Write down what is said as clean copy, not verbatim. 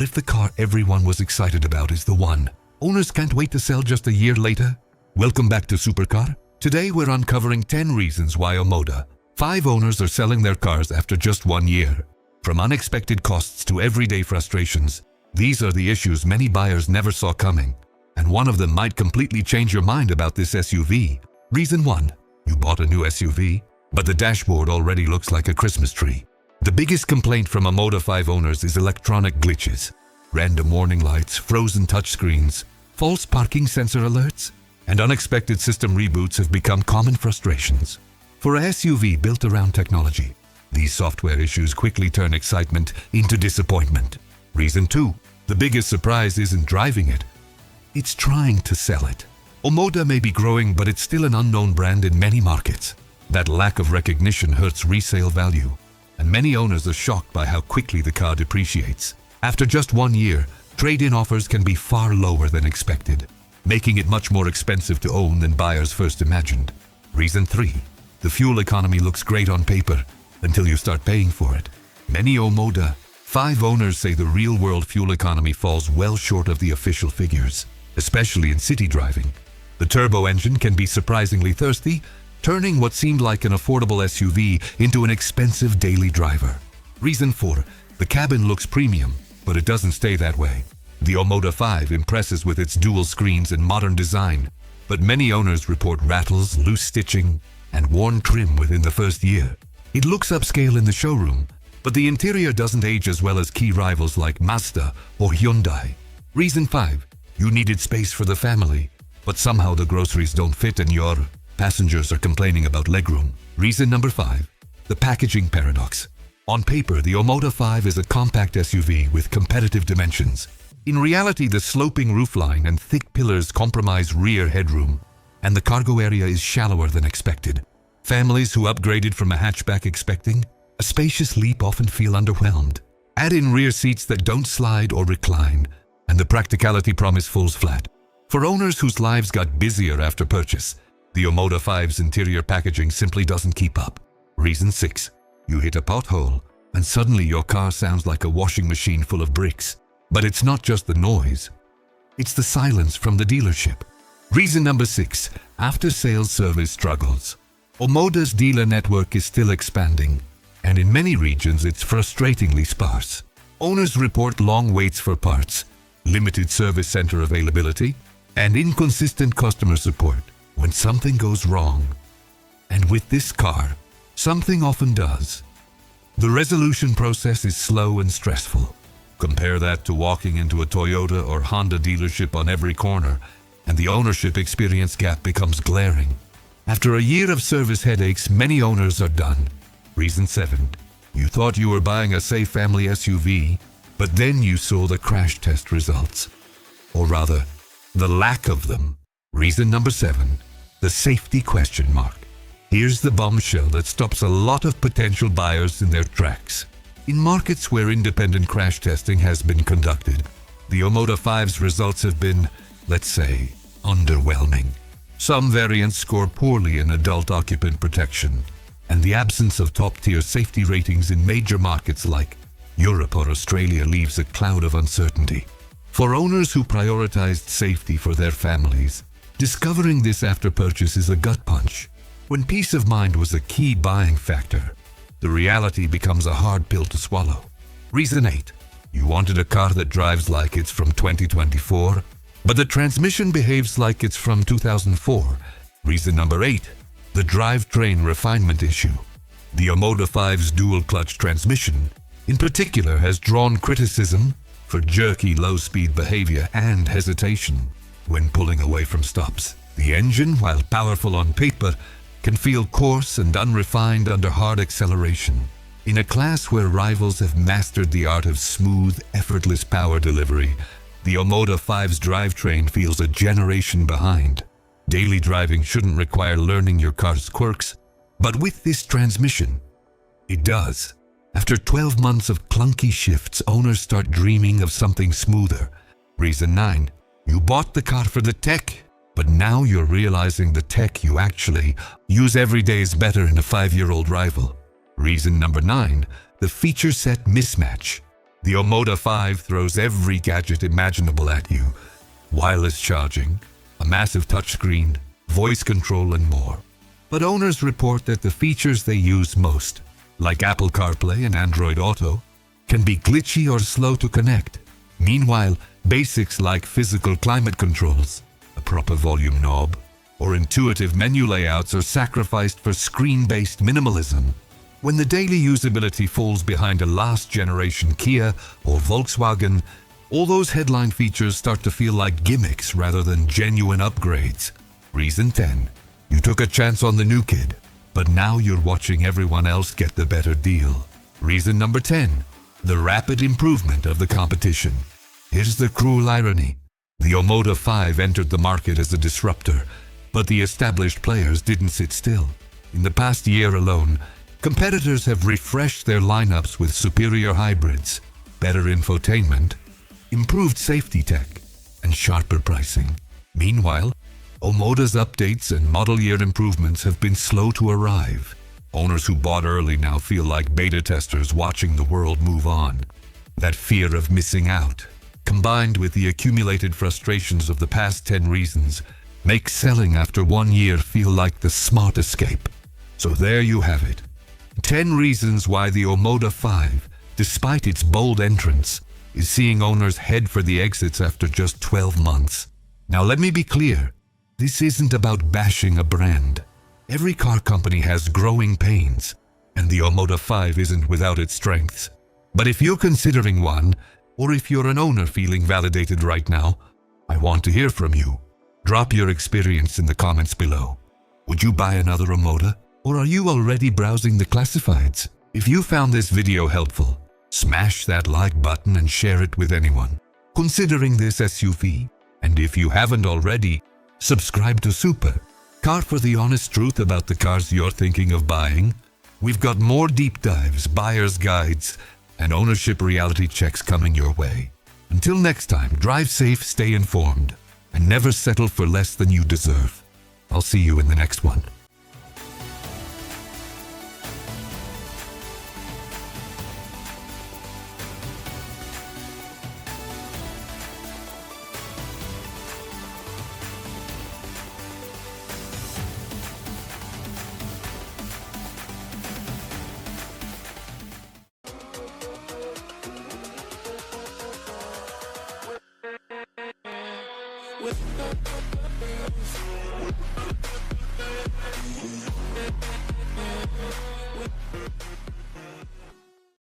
What if the car everyone was excited about is the one owners can't wait to sell just a year later? Welcome back to Supercar. Today we're uncovering 10 reasons why Omoda 5 owners are selling their cars after just 1 year. From unexpected costs to everyday frustrations, these are the issues many buyers never saw coming. And one of them might completely change your mind about this SUV. Reason 1. You bought a new SUV, but the dashboard already looks like a Christmas tree. The biggest complaint from Omoda 5 owners is electronic glitches. Random warning lights, frozen touchscreens, false parking sensor alerts, and unexpected system reboots have become common frustrations. For a SUV built around technology, these software issues quickly turn excitement into disappointment. Reason 2. The biggest surprise isn't driving it. It's trying to sell it. Omoda may be growing, but it's still an unknown brand in many markets. That lack of recognition hurts resale value, and many owners are shocked by how quickly the car depreciates. After just 1 year, trade-in offers can be far lower than expected, making it much more expensive to own than buyers first imagined. Reason 3. The fuel economy looks great on paper until you start paying for it. Many Omoda 5 owners say the real-world fuel economy falls well short of the official figures, especially in city driving. The turbo engine can be surprisingly thirsty, turning what seemed like an affordable SUV into an expensive daily driver. Reason 4. The cabin looks premium, but it doesn't stay that way. The Omoda 5 impresses with its dual screens and modern design, but many owners report rattles, loose stitching, and worn trim within the first year. It looks upscale in the showroom, but the interior doesn't age as well as key rivals like Mazda or Hyundai. Reason 5. You needed space for the family, but somehow the groceries don't fit and your passengers are complaining about legroom. Reason number 5. The packaging paradox. On paper, the Omoda 5 is a compact SUV with competitive dimensions. In reality, the sloping roofline and thick pillars compromise rear headroom, and the cargo area is shallower than expected. Families who upgraded from a hatchback expecting a spacious leap often feel underwhelmed. Add in rear seats that don't slide or recline, and the practicality promise falls flat. For owners whose lives got busier after purchase, the Omoda 5's interior packaging simply doesn't keep up. Reason 6. You hit a pothole, and suddenly your car sounds like a washing machine full of bricks. But it's not just the noise. It's the silence from the dealership. Reason number 6. After-sales service struggles. Omoda's dealer network is still expanding, and in many regions it's frustratingly sparse. Owners report long waits for parts, limited service center availability, and inconsistent customer support when something goes wrong. And with this car, something often does. The resolution process is slow and stressful. Compare that to walking into a Toyota or Honda dealership on every corner, and the ownership experience gap becomes glaring. After a year of service headaches, many owners are done. Reason 7. You thought you were buying a safe family SUV, but then you saw the crash test results. Or rather, the lack of them. Reason number 7. The safety question mark. Here's the bombshell that stops a lot of potential buyers in their tracks. In markets where independent crash testing has been conducted, the Omoda 5's results have been, let's say, underwhelming. Some variants score poorly in adult occupant protection, and the absence of top-tier safety ratings in major markets like Europe or Australia leaves a cloud of uncertainty. For owners who prioritized safety for their families, discovering this after purchase is a gut punch. When peace of mind was a key buying factor, the reality becomes a hard pill to swallow. Reason 8. You wanted a car that drives like it's from 2024, but the transmission behaves like it's from 2004. Reason number 8. The drivetrain refinement issue. The Omoda 5's dual-clutch transmission, in particular, has drawn criticism for jerky low-speed behavior and hesitation when pulling away from stops. The engine, while powerful on paper, can feel coarse and unrefined under hard acceleration. In a class where rivals have mastered the art of smooth, effortless power delivery, the Omoda 5's drivetrain feels a generation behind. Daily driving shouldn't require learning your car's quirks, but with this transmission, it does. After 12 months of clunky shifts, owners start dreaming of something smoother. Reason 9. You bought the car for the tech, but now you're realizing the tech you actually use every day is better in a 5-year-old rival. Reason number 9. The feature set mismatch. The Omoda 5 throws every gadget imaginable at you. Wireless charging, a massive touchscreen, voice control, and more. But owners report that the features they use most, like Apple CarPlay and Android Auto, can be glitchy or slow to connect. Meanwhile, basics like physical climate controls, a proper volume knob, or intuitive menu layouts are sacrificed for screen-based minimalism. When the daily usability falls behind a last-generation Kia or Volkswagen, all those headline features start to feel like gimmicks rather than genuine upgrades. Reason 10. You took a chance on the new kid, but now you're watching everyone else get the better deal. Reason number 10. The rapid improvement of the competition. Here's the cruel irony. The Omoda 5 entered the market as a disruptor, but the established players didn't sit still. In the past year alone, competitors have refreshed their lineups with superior hybrids, better infotainment, improved safety tech, and sharper pricing. Meanwhile, Omoda's updates and model year improvements have been slow to arrive. Owners who bought early now feel like beta testers watching the world move on. That fear of missing out, combined with the accumulated frustrations of the past 10 reasons, makes selling after 1 year feel like the smart escape. So there you have it. 10 reasons why the Omoda 5, despite its bold entrance, is seeing owners head for the exits after just 12 months. Now let me be clear, this isn't about bashing a brand. Every car company has growing pains, and the Omoda 5 isn't without its strengths. But if you're considering one, or if you're an owner feeling validated right now, I want to hear from you. Drop your experience in the comments below. Would you buy another Omoda? Or are you already browsing the classifieds? If you found this video helpful, smash that like button and share it with anyone considering this SUV. And if you haven't already, subscribe to Super Car for the honest truth about the cars you're thinking of buying. We've got more deep dives, buyer's guides, and ownership reality checks coming your way. Until next time, drive safe, stay informed, and never settle for less than you deserve. I'll see you in the next one.